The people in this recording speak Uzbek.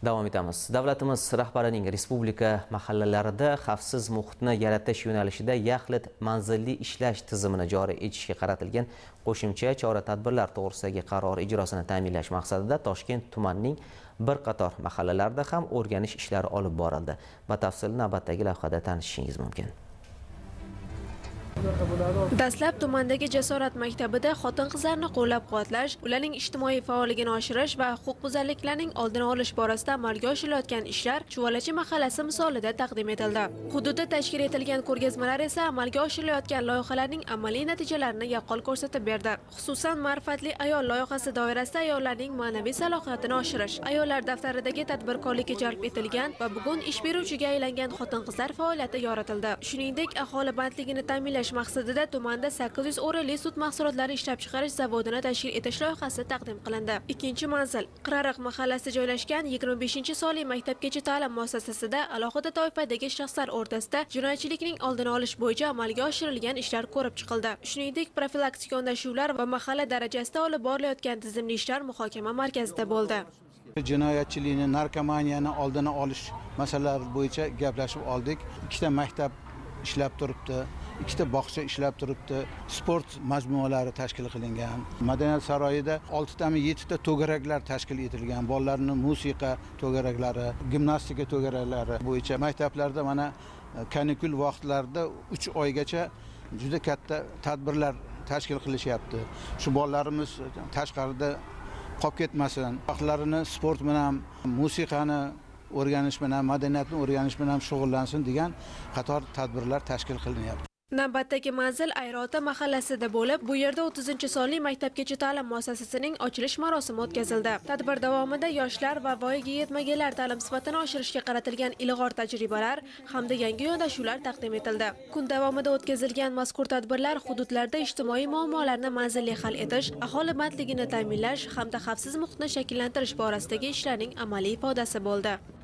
Davom etamiz. Davlatimiz rahbarining respublika mahallalarida xavfsiz muhitni yaratish yo'nalishida yaxlit manzilli ishlash tizimini joriy etishga qaratilgan qo'shimcha chora-tadbirlar to'g'risidagi qaror ijrosini ta'minlash maqsadida Toshkent tumanining bir qator mahallalarida ham o'rganish ishlari olib borildi. Batafsil navbatdagi lavhada tanishishingiz mumkin. Dastlab tumandagi Jasorat maktabida xotin-qizlarni qo'llab-quvvatlash, ularning ijtimoiy faolligini oshirish va huquqbuzarliklarning oldini olish borasida amalga oshirilayotgan ishlar Chuvalachi mahallasi misolida taqdim etildi. Hududda tashkil etilgan ko'rgazmalar esa amalga oshirilayotgan loyihalarning amaliy natijalarini yaqqol ko'rsatib berdi. Xususan, ma'rifatli ayol loyihasi doirasida ayollarning ma'naviy salohiyatini oshirish, ayollar daftaridagi tadbirkorlikka jalb etilgan va bugun ish beruvchiga aylangan xotin-qizlar faoliyati yoritildi. Shuningdek, aholi bandligini ta'minlash maqsadida tumanda 800 o'rinli sut mahsulotlari ishlab chiqarish zavodini tashkil etish loyihasi taqdim qilindi. Ikkinchi manzil Qirariq mahallasida joylashgan 25-sonli maktabgacha ta'lim muassasasida alohida toifadagi shaxslar o'rtasida jinoyatchilikning oldini olish bo'yicha amalga oshirilgan ishlar ko'rib chiqildi. Shuningdek, profilaktik yondashuvlar va mahalla darajasida olib borilayotgan tizimli ishlar muhokama markazida bo'ldi. Jinoyatchilikni, narkomaniyani oldini olish masalalari bo'yicha gaplashib oldik. Ikkita maktab ishlab turibdi, ikkita bog'cha ishlab turibdi, sport majmualari tashkil qilingan. Madaniyat saroyida 6 tami 7 ta to'garaklar tashkil etilgan. Bolalarning musiqa to'garaklari, gimnastika to'garaklari bo'yicha maktablarda mana kanikul vaqtlarida 3 oygacha juda katta tadbirlar tashkil qilishyapti. Shu bolalarimiz tashqarida qolib ketmasin, vaqtlarini sport bilan, musiqani o'rganish bilan, madaniyatni o'rganish bilan shug'ullansin degan qator tadbirlar tashkil qilinyapti. Navbatdagi manzil Ayrota mahallasida bo'lib, bu yerda 30-sonli maktabgacha ta'lim muassasasining ochilish marosimi o'tkazildi. Tadbir davomida yoshlar va voyaga yetmaganlar ta'lim sifatini oshirishga qaratilgan ilg'or tajribalar hamda yangi yondashuvlar taqdim etildi. Kun davomida o'tkazilgan mazkur tadbirlar hududlarda ijtimoiy muammolarni manzilli hal etish, aholi bandligini ta'minlash hamda xavfsiz muhitni shakllantirish borasidagi ishlarning amaliy ifodasi bo'ldi.